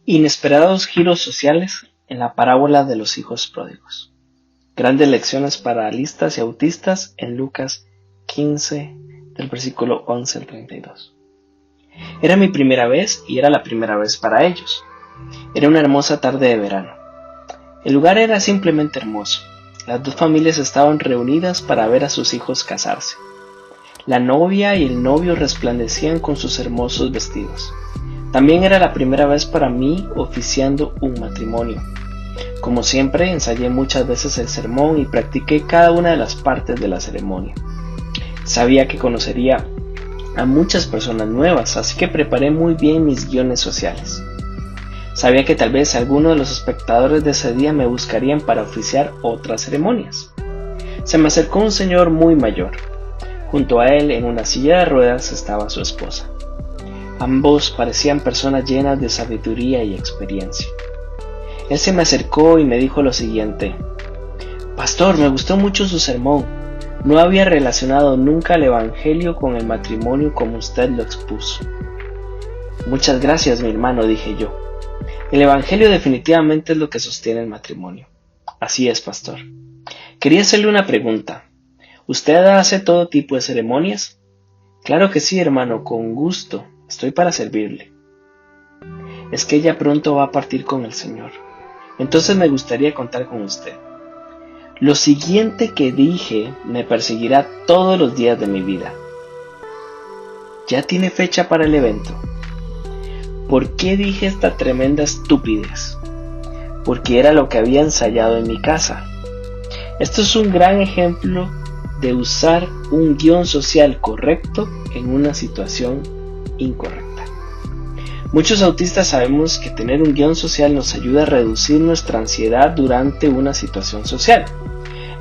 Inesperados giros sociales en la parábola de los hijos pródigos. Grandes lecciones para alistas y autistas en Lucas 15, del versículo 11 al 32. Era mi primera vez y era la primera vez para ellos. Era una hermosa tarde de verano. El lugar era simplemente hermoso. Las dos familias estaban reunidas para ver a sus hijos casarse. La novia y el novio resplandecían con sus hermosos vestidos. También era la primera vez para mí oficiando un matrimonio. Como siempre, ensayé muchas veces el sermón y practiqué cada una de las partes de la ceremonia. Sabía que conocería a muchas personas nuevas, así que preparé muy bien mis guiones sociales. Sabía que tal vez algunos de los espectadores de ese día me buscarían para oficiar otras ceremonias. Se me acercó un señor muy mayor. Junto a él, en una silla de ruedas, estaba su esposa. Ambos parecían personas llenas de sabiduría y experiencia. Él se me acercó y me dijo lo siguiente: «Pastor, me gustó mucho su sermón. No había relacionado nunca el evangelio con el matrimonio como usted lo expuso». «Muchas gracias, mi hermano», dije yo. «El evangelio definitivamente es lo que sostiene el matrimonio». «Así es, pastor». Quería hacerle una pregunta. ¿Usted hace todo tipo de ceremonias? «Claro que sí, hermano, con gusto. Estoy para servirle». «Es que ella pronto va a partir con el Señor. Entonces me gustaría contar con usted. Lo siguiente que dije me perseguirá todos los días de mi vida». «¿Ya tiene fecha para el evento?» ¿Por qué dije esta tremenda estupidez? Porque era lo que había ensayado en mi casa. Esto es un gran ejemplo de usar un guión social correcto en una situación incorrecta. Muchos autistas sabemos que tener un guión social nos ayuda a reducir nuestra ansiedad durante una situación social.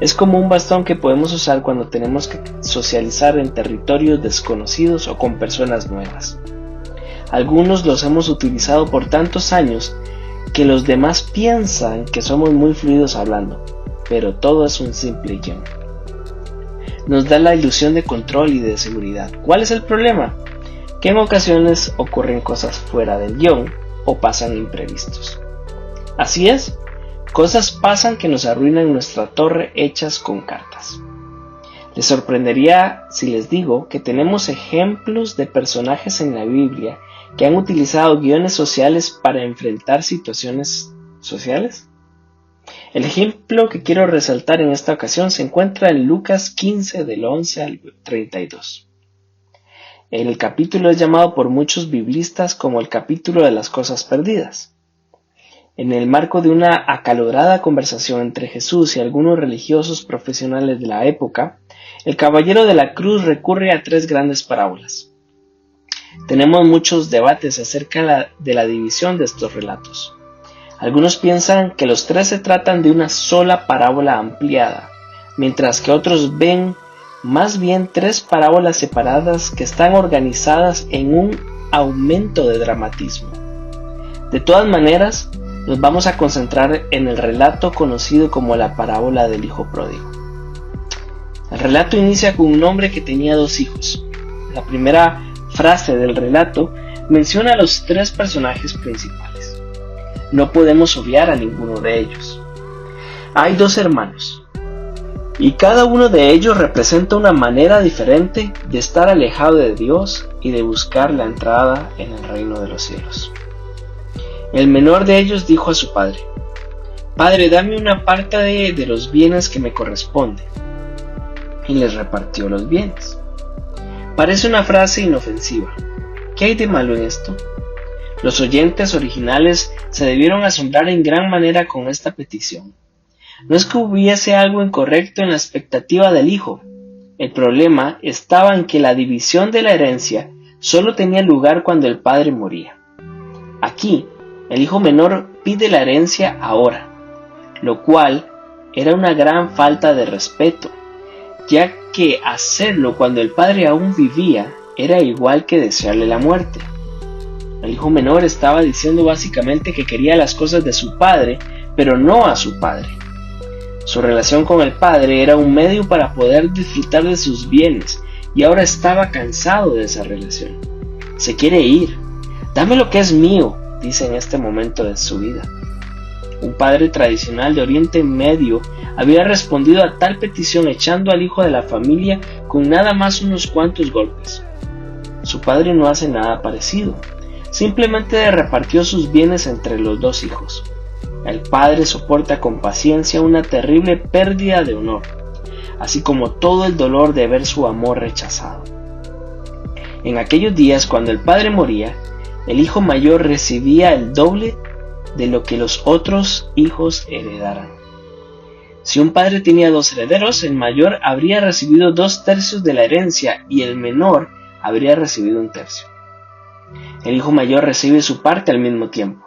Es como un bastón que podemos usar cuando tenemos que socializar en territorios desconocidos o con personas nuevas. Algunos los hemos utilizado por tantos años que los demás piensan que somos muy fluidos hablando, pero todo es un simple guión. Nos da la ilusión de control y de seguridad. ¿Cuál es el problema? Que en ocasiones ocurren cosas fuera del guión o pasan imprevistos. Así es, cosas pasan que nos arruinan nuestra torre hechas con cartas. Les sorprendería si les digo que tenemos ejemplos de personajes en la Biblia que han utilizado guiones sociales para enfrentar situaciones sociales. El ejemplo que quiero resaltar en esta ocasión se encuentra en Lucas 15 del 11 al 32. El capítulo es llamado por muchos biblistas como el capítulo de las cosas perdidas. En el marco de una acalorada conversación entre Jesús y algunos religiosos profesionales de la época, el caballero de la cruz recurre a tres grandes parábolas. Tenemos muchos debates acerca de la división de estos relatos. Algunos piensan que los tres se tratan de una sola parábola ampliada, mientras que otros ven más bien tres parábolas separadas que están organizadas en un aumento de dramatismo. De todas maneras, nos vamos a concentrar en el relato conocido como la parábola del hijo pródigo. El relato inicia con un hombre que tenía dos hijos. La primera frase del relato menciona a los tres personajes principales. No podemos obviar a ninguno de ellos. Hay dos hermanos, y cada uno de ellos representa una manera diferente de estar alejado de Dios y de buscar la entrada en el reino de los cielos. El menor de ellos dijo a su padre: «Padre, dame una parte de los bienes que me corresponde». Y les repartió los bienes. Parece una frase inofensiva. ¿Qué hay de malo en esto? Los oyentes originales se debieron asombrar en gran manera con esta petición. No es que hubiese algo incorrecto en la expectativa del hijo. El problema estaba en que la división de la herencia solo tenía lugar cuando el padre moría. Aquí, el hijo menor pide la herencia ahora, lo cual era una gran falta de respeto, ya que hacerlo cuando el padre aún vivía era igual que desearle la muerte. El hijo menor estaba diciendo básicamente que quería las cosas de su padre, pero no a su padre. Su relación con el padre era un medio para poder disfrutar de sus bienes, y ahora estaba cansado de esa relación. Se quiere ir. Dame lo que es mío, dice en este momento de su vida. Un padre tradicional de Oriente Medio había respondido a tal petición echando al hijo de la familia con nada más unos cuantos golpes. Su padre no hace nada parecido, simplemente repartió sus bienes entre los dos hijos. El padre soporta con paciencia una terrible pérdida de honor, así como todo el dolor de ver su amor rechazado. En aquellos días, cuando el padre moría, el hijo mayor recibía el doble de lo que los otros hijos heredaran. Si un padre tenía 2 herederos, el mayor habría recibido 2/3 de la herencia y el menor habría recibido 1/3. El hijo mayor recibe su parte al mismo tiempo.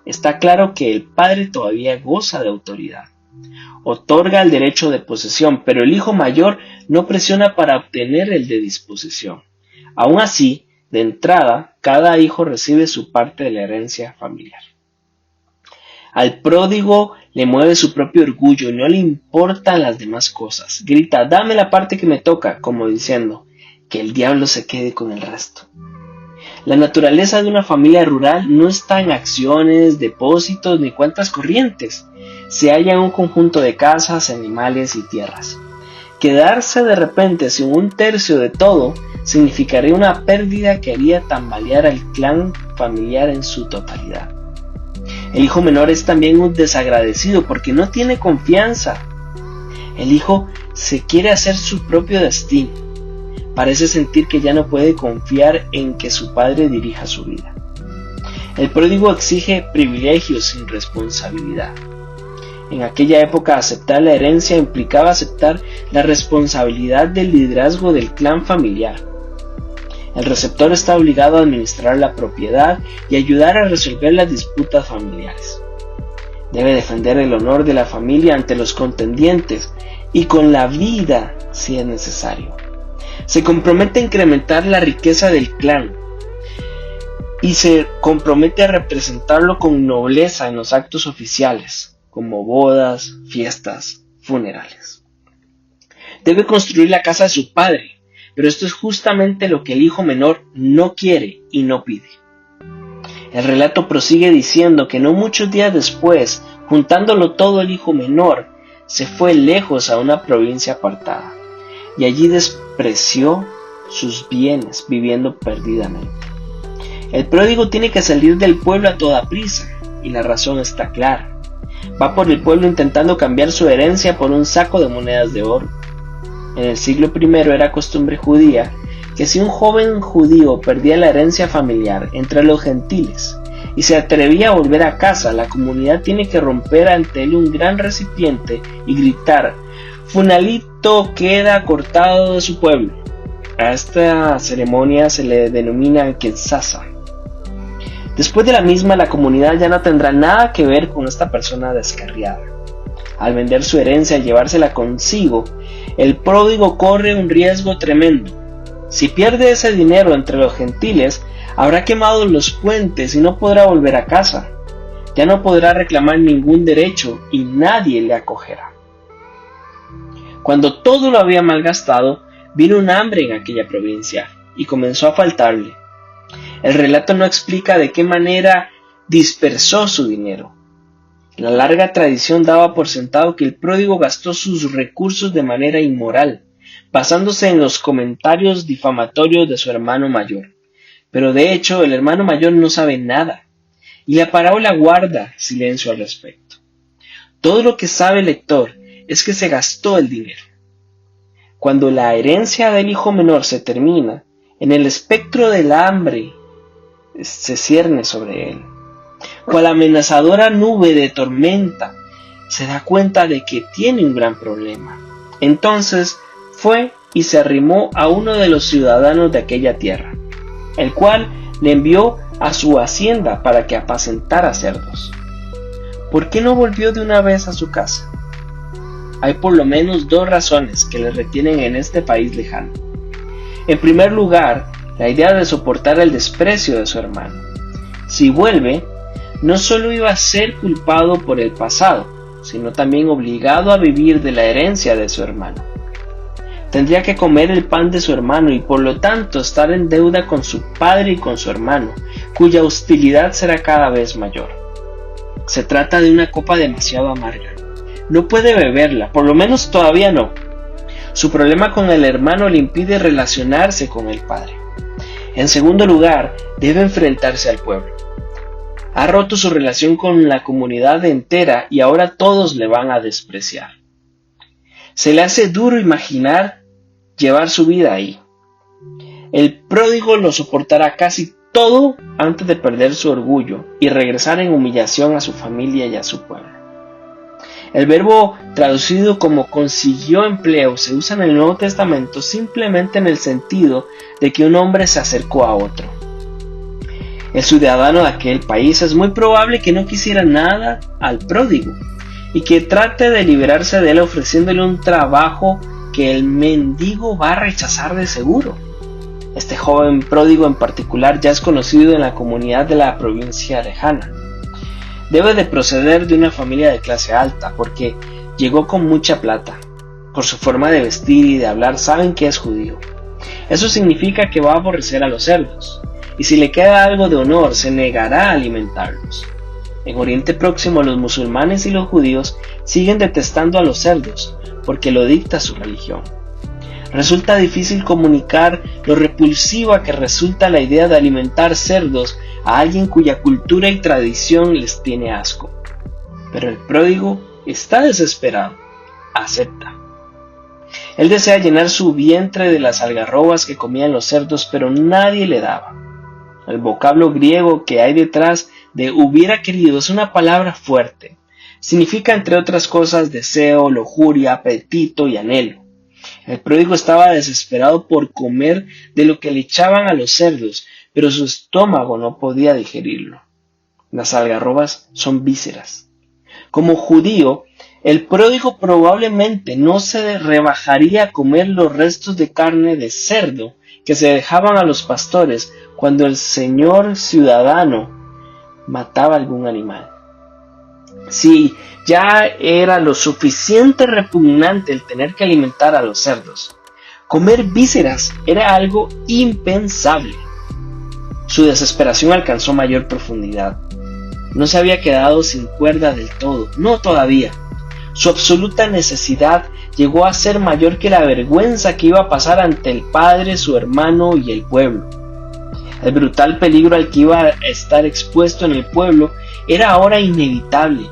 Está claro que el padre todavía goza de autoridad. Otorga el derecho de posesión, pero el hijo mayor no presiona para obtener el de disposición. Aún así, de entrada, cada hijo recibe su parte de la herencia familiar. Al pródigo le mueve su propio orgullo y no le importan las demás cosas. Grita, dame la parte que me toca, como diciendo, que el diablo se quede con el resto. La naturaleza de una familia rural no está en acciones, depósitos ni cuentas corrientes. Se halla en un conjunto de casas, animales y tierras. Quedarse de repente sin 1/3 de todo significaría una pérdida que haría tambalear al clan familiar en su totalidad. El hijo menor es también un desagradecido porque no tiene confianza. El hijo se quiere hacer su propio destino. Parece sentir que ya no puede confiar en que su padre dirija su vida. El pródigo exige privilegios sin responsabilidad. En aquella época, aceptar la herencia implicaba aceptar la responsabilidad del liderazgo del clan familiar. El receptor está obligado a administrar la propiedad y ayudar a resolver las disputas familiares. Debe defender el honor de la familia ante los contendientes y con la vida si es necesario. Se compromete a incrementar la riqueza del clan y se compromete a representarlo con nobleza en los actos oficiales, como bodas, fiestas, funerales. Debe construir la casa de su padre, pero esto es justamente lo que el hijo menor no quiere y no pide. El relato prosigue diciendo que no muchos días después, juntándolo todo, el hijo menor se fue lejos a una provincia apartada y allí despreció sus bienes viviendo perdidamente. El pródigo tiene que salir del pueblo a toda prisa y la razón está clara. Va por el pueblo intentando cambiar su herencia por un saco de monedas de oro. En el siglo I era costumbre judía que si un joven judío perdía la herencia familiar entre los gentiles y se atrevía a volver a casa, la comunidad tiene que romper ante él un gran recipiente y gritar: Funalito queda cortado de su pueblo. A esta ceremonia se le denomina Ketsasa. Después de la misma, la comunidad ya no tendrá nada que ver con esta persona descarriada. Al vender su herencia y llevársela consigo, el pródigo corre un riesgo tremendo. Si pierde ese dinero entre los gentiles, habrá quemado los puentes y no podrá volver a casa. Ya no podrá reclamar ningún derecho y nadie le acogerá. Cuando todo lo había malgastado, vino un hambre en aquella provincia y comenzó a faltarle. El relato no explica de qué manera dispersó su dinero. La larga tradición daba por sentado que el pródigo gastó sus recursos de manera inmoral, basándose en los comentarios difamatorios de su hermano mayor. Pero de hecho, el hermano mayor no sabe nada, y la parábola guarda silencio al respecto. Todo lo que sabe el lector es que se gastó el dinero. Cuando la herencia del hijo menor se termina, en el espectro del hambre se cierne sobre él. Cual amenazadora nube de tormenta, se da cuenta de que tiene un gran problema. Entonces fue y se arrimó a uno de los ciudadanos de aquella tierra, el cual le envió a su hacienda para que apacentara cerdos. ¿Por qué no volvió de una vez a su casa? Hay por lo menos 2 razones que le retienen en este país lejano. En primer lugar, la idea de soportar el desprecio de su hermano. Si vuelve, no solo iba a ser culpado por el pasado, sino también obligado a vivir de la herencia de su hermano. Tendría que comer el pan de su hermano y por lo tanto estar en deuda con su padre y con su hermano, cuya hostilidad será cada vez mayor. Se trata de una copa demasiado amarga. No puede beberla, por lo menos todavía no. Su problema con el hermano le impide relacionarse con el padre. En segundo lugar, debe enfrentarse al pueblo. Ha roto su relación con la comunidad entera y ahora todos le van a despreciar. Se le hace duro imaginar llevar su vida ahí. El pródigo lo soportará casi todo antes de perder su orgullo y regresar en humillación a su familia y a su pueblo. El verbo traducido como consiguió empleo se usa en el Nuevo Testamento simplemente en el sentido de que un hombre se acercó a otro. El ciudadano de aquel país es muy probable que no quisiera nada al pródigo y que trate de liberarse de él ofreciéndole un trabajo que el mendigo va a rechazar de seguro. Este joven pródigo en particular ya es conocido en la comunidad de la provincia lejana. Debe de proceder de una familia de clase alta porque llegó con mucha plata. Por su forma de vestir y de hablar saben que es judío. Eso significa que va a aborrecer a los cerdos, y si le queda algo de honor se negará a alimentarlos. En Oriente Próximo los musulmanes y los judíos siguen detestando a los cerdos porque lo dicta su religión. Resulta difícil comunicar lo repulsiva que resulta la idea de alimentar cerdos a alguien cuya cultura y tradición les tiene asco. Pero el pródigo está desesperado. Acepta. Él desea llenar su vientre de las algarrobas que comían los cerdos, pero nadie le daba. El vocablo griego que hay detrás de hubiera querido es una palabra fuerte. Significa, entre otras cosas, deseo, lujuria, apetito y anhelo. El pródigo estaba desesperado por comer de lo que le echaban a los cerdos, pero su estómago no podía digerirlo. Las algarrobas son vísceras. Como judío, el pródigo probablemente no se rebajaría a comer los restos de carne de cerdo que se dejaban a los pastores cuando el señor ciudadano mataba algún animal. Si ya era lo suficiente repugnante el tener que alimentar a los cerdos, comer vísceras era algo impensable. Su desesperación alcanzó mayor profundidad. No se había quedado sin cuerda del todo, no todavía. Su absoluta necesidad llegó a ser mayor que la vergüenza que iba a pasar ante el padre, su hermano y el pueblo. El brutal peligro al que iba a estar expuesto en el pueblo era ahora inevitable.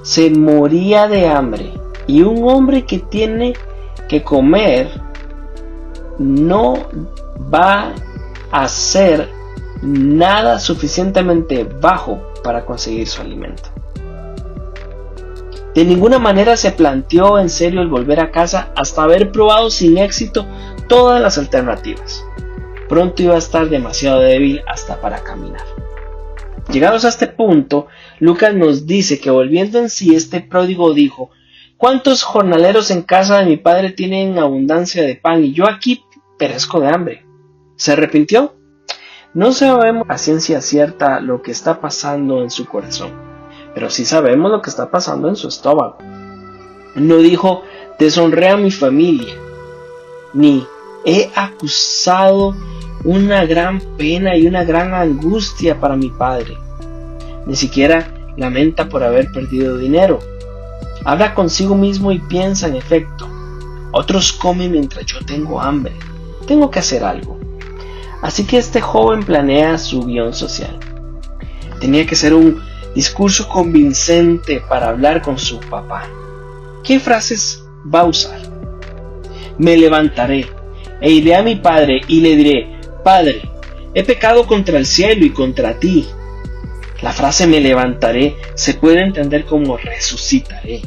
Se moría de hambre y un hombre que tiene que comer no va a hacer nada suficientemente bajo para conseguir su alimento. De ninguna manera se planteó en serio el volver a casa hasta haber probado sin éxito todas las alternativas. Pronto iba a estar demasiado débil hasta para caminar. Llegados a este punto, Lucas nos dice que volviendo en sí, este pródigo dijo: ¿cuántos jornaleros en casa de mi padre tienen abundancia de pan y yo aquí perezco de hambre? ¿Se arrepintió? No sabemos a ciencia cierta lo que está pasando en su corazón, pero sí sabemos lo que está pasando en su estómago. No dijo: deshonré a mi familia, ni he acusado una gran pena y una gran angustia para mi padre. Ni siquiera lamenta por haber perdido dinero. Habla consigo mismo y piensa: en efecto, otros comen mientras yo tengo hambre. Tengo que hacer algo. Así que este joven planea su guión social. Tenía que ser un discurso convincente para hablar con su papá. ¿Qué frases va a usar? Me levantaré e iré a mi padre y le diré: Padre, he pecado contra el cielo y contra ti. La frase me levantaré se puede entender como resucitaré.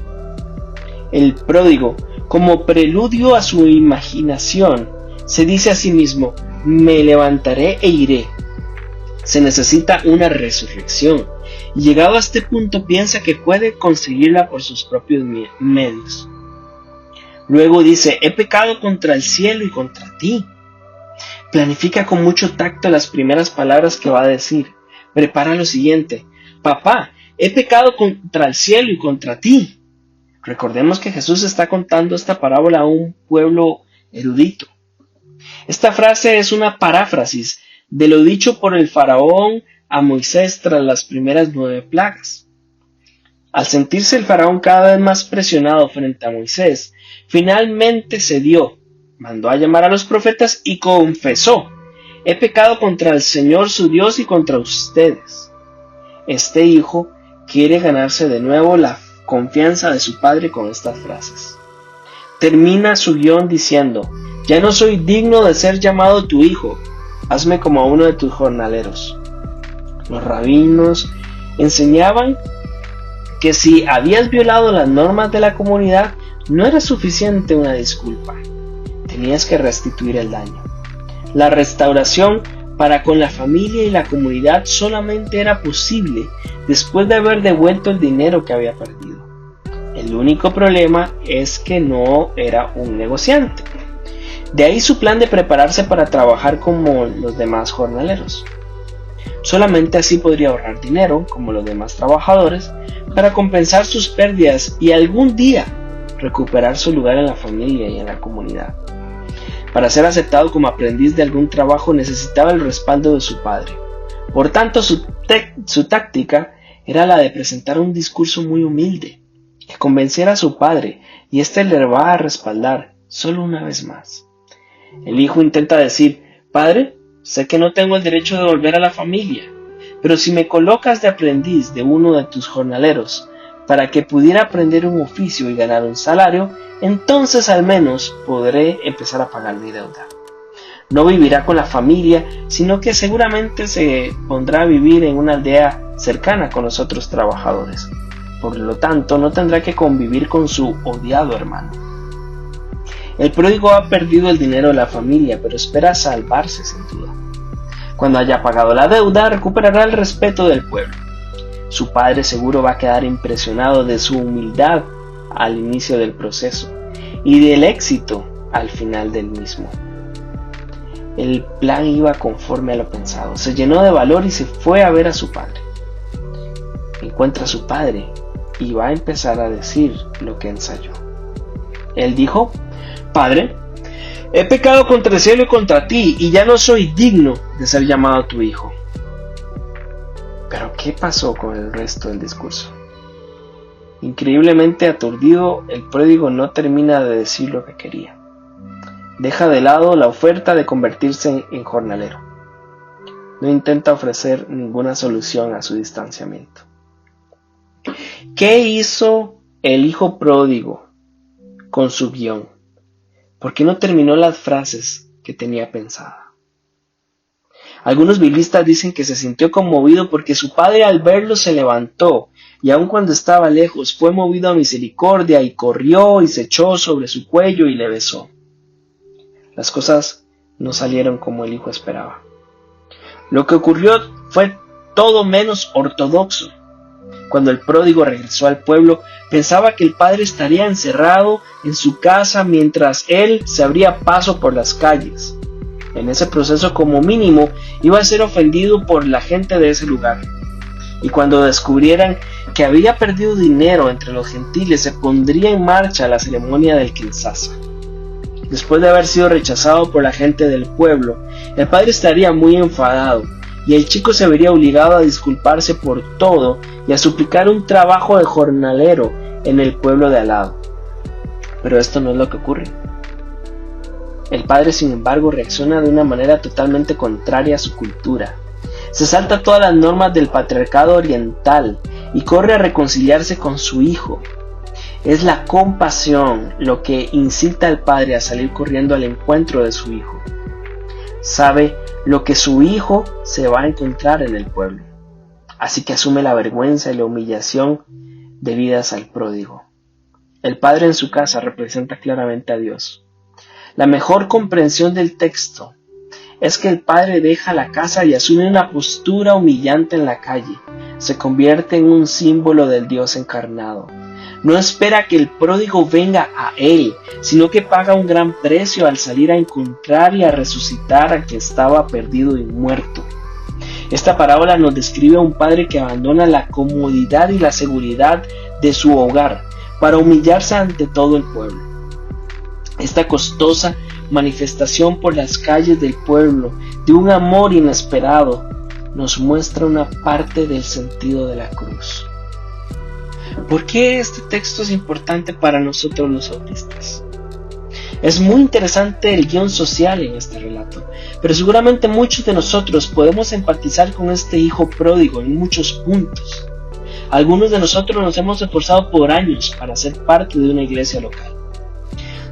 El pródigo, como preludio a su imaginación, se dice a sí mismo: me levantaré e iré. Se necesita una resurrección, y llegado a este punto piensa que puede conseguirla por sus propios medios. Luego dice: he pecado contra el cielo y contra ti. Planifica con mucho tacto las primeras palabras que va a decir. Prepara lo siguiente: papá, he pecado contra el cielo y contra ti. Recordemos que Jesús está contando esta parábola a un pueblo erudito. Esta frase es una paráfrasis de lo dicho por el faraón a Moisés tras las primeras 9 plagas. Al sentirse el faraón cada vez más presionado frente a Moisés, finalmente cedió, mandó a llamar a los profetas y confesó: he pecado contra el Señor su Dios y contra ustedes. Este hijo quiere ganarse de nuevo la confianza de su padre con estas frases. Termina su guión diciendo: ya no soy digno de ser llamado tu hijo, hazme como a uno de tus jornaleros. Los rabinos enseñaban que si habías violado las normas de la comunidad, no era suficiente una disculpa, tenías que restituir el daño. La restauración para con la familia y la comunidad solamente era posible después de haber devuelto el dinero que había perdido. El único problema es que no era un negociante. De ahí su plan de prepararse para trabajar como los demás jornaleros. Solamente así podría ahorrar dinero, como los demás trabajadores, para compensar sus pérdidas y algún día recuperar su lugar en la familia y en la comunidad. Para ser aceptado como aprendiz de algún trabajo necesitaba el respaldo de su padre. Por tanto, su táctica era la de presentar un discurso muy humilde, que convenciera a su padre, y éste le va a respaldar solo una vez más. El hijo intenta decir: padre, sé que no tengo el derecho de volver a la familia, pero si me colocas de aprendiz de uno de tus jornaleros para que pudiera aprender un oficio y ganar un salario, entonces al menos podré empezar a pagar mi deuda. No vivirá con la familia, sino que seguramente se pondrá a vivir en una aldea cercana con los otros trabajadores. Por lo tanto, no tendrá que convivir con su odiado hermano. El pródigo ha perdido el dinero de la familia, pero espera salvarse sin duda. Cuando haya pagado la deuda, recuperará el respeto del pueblo. Su padre seguro va a quedar impresionado de su humildad al inicio del proceso y del éxito al final del mismo. El plan iba conforme a lo pensado. Se llenó de valor y se fue a ver a su padre. Encuentra a su padre y va a empezar a decir lo que ensayó. Él dijo: padre, he pecado contra el cielo y contra ti, y ya no soy digno de ser llamado tu hijo. Pero ¿qué pasó con el resto del discurso? Increíblemente aturdido, el pródigo no termina de decir lo que quería. Deja de lado la oferta de convertirse en jornalero. No intenta ofrecer ninguna solución a su distanciamiento. ¿Qué hizo el hijo pródigo con su guión? ¿Por qué no terminó las frases que tenía pensadas? Algunos biblistas dicen que se sintió conmovido porque su padre al verlo se levantó y aun cuando estaba lejos fue movido a misericordia y corrió y se echó sobre su cuello y le besó. Las cosas no salieron como el hijo esperaba. Lo que ocurrió fue todo menos ortodoxo. Cuando el pródigo regresó al pueblo, pensaba que el padre estaría encerrado en su casa mientras él se abría paso por las calles. En ese proceso, como mínimo, iba a ser ofendido por la gente de ese lugar. Y cuando descubrieran que había perdido dinero entre los gentiles, se pondría en marcha la ceremonia del Kinshasa. Después de haber sido rechazado por la gente del pueblo, el padre estaría muy enfadado, y el chico se vería obligado a disculparse por todo y a suplicar un trabajo de jornalero en el pueblo de al lado. Pero esto no es lo que ocurre. El padre, sin embargo, reacciona de una manera totalmente contraria a su cultura. Se salta todas las normas del patriarcado oriental y corre a reconciliarse con su hijo. Es la compasión lo que incita al padre a salir corriendo al encuentro de su hijo. Sabe lo que su hijo se va a encontrar en el pueblo, así que asume la vergüenza y la humillación debidas al pródigo. El padre en su casa representa claramente a Dios. La mejor comprensión del texto es que el padre deja la casa y asume una postura humillante en la calle. Se convierte en un símbolo del Dios encarnado. No espera que el pródigo venga a él, sino que paga un gran precio al salir a encontrar y a resucitar a quien estaba perdido y muerto. Esta parábola nos describe a un padre que abandona la comodidad y la seguridad de su hogar para humillarse ante todo el pueblo. Esta costosa manifestación por las calles del pueblo de un amor inesperado, nos muestra una parte del sentido de la cruz. ¿Por qué este texto es importante para nosotros los autistas? Es muy interesante el guión social en este relato, pero seguramente muchos de nosotros podemos empatizar con este hijo pródigo en muchos puntos. Algunos de nosotros nos hemos esforzado por años para ser parte de una iglesia local.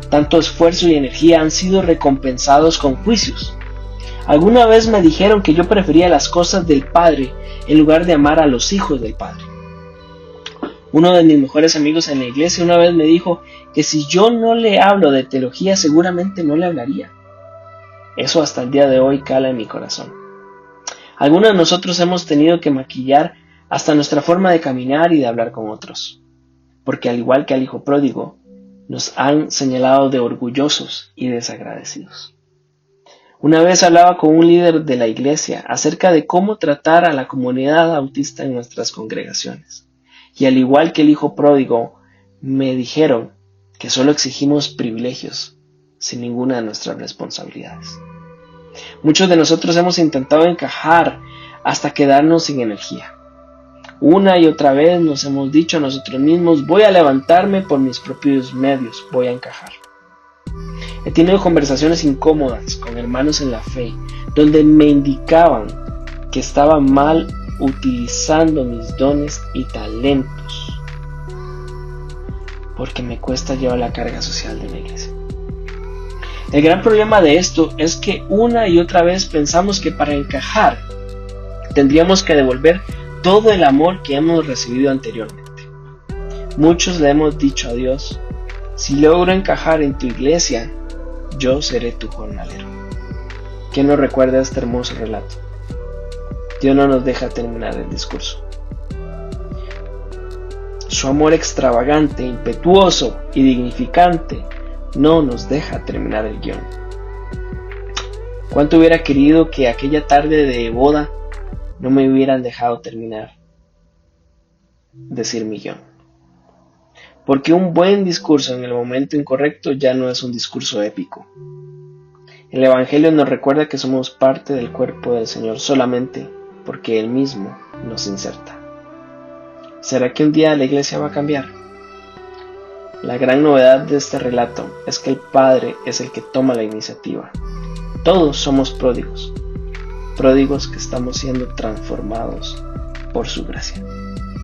Tanto esfuerzo y energía han sido recompensados con juicios. Alguna vez me dijeron que yo prefería las cosas del Padre en lugar de amar a los hijos del Padre. Uno de mis mejores amigos en la iglesia una vez me dijo que si yo no le hablo de teología seguramente no le hablaría. Eso hasta el día de hoy cala en mi corazón. Algunos de nosotros hemos tenido que maquillar hasta nuestra forma de caminar y de hablar con otros, porque al igual que al hijo pródigo, nos han señalado de orgullosos y desagradecidos. Una vez hablaba con un líder de la iglesia acerca de cómo tratar a la comunidad autista en nuestras congregaciones. Y al igual que el hijo pródigo, me dijeron que solo exigimos privilegios sin ninguna de nuestras responsabilidades. Muchos de nosotros hemos intentado encajar hasta quedarnos sin energía. Una y otra vez nos hemos dicho a nosotros mismos: voy a levantarme por mis propios medios, voy a encajar. He tenido conversaciones incómodas con hermanos en la fe, donde me indicaban que estaba mal utilizando mis dones y talentos, porque me cuesta llevar la carga social de la iglesia. El gran problema de esto es que una y otra vez pensamos que para encajar tendríamos que devolver todo el amor que hemos recibido anteriormente. Muchos le hemos dicho a Dios: si logro encajar en tu iglesia, yo seré tu jornalero. ¿Quién nos recuerda este hermoso relato? Dios no nos deja terminar el discurso. Su amor extravagante, impetuoso y dignificante no nos deja terminar el guión. ¿Cuánto hubiera querido que aquella tarde de boda no me hubieran dejado terminar decir mi guión? Porque un buen discurso en el momento incorrecto ya no es un discurso épico. El Evangelio nos recuerda que somos parte del cuerpo del Señor solamente porque Él mismo nos inserta. ¿Será que un día la iglesia va a cambiar? La gran novedad de este relato es que el Padre es el que toma la iniciativa. Todos somos pródigos que estamos siendo transformados por su gracia.